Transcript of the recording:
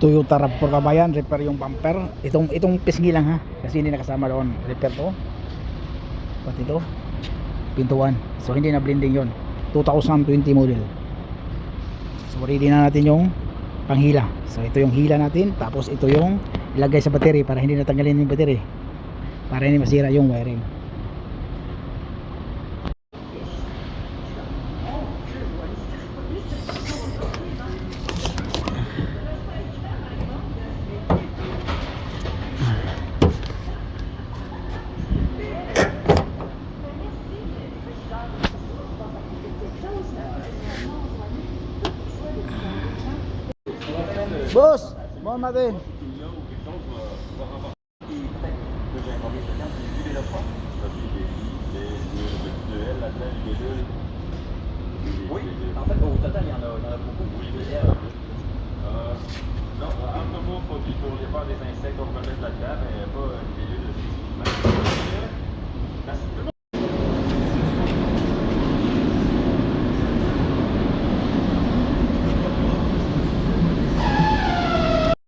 Toyota RAV4 kabayan, repair yung bumper. Itong pisngi lang ha, kasi hindi nakasama doon. Repair to. Pati ito, pintuan. So hindi na blending yon. 2020 model. So ready na natin yung panghila. So ito yung hila natin, tapos ito yung ilagay sa battery para hindi natanggalin yung battery, para hindi masira yung wiring. Boss, mau natin. Oui, en fait, au total, il y en a beaucoup.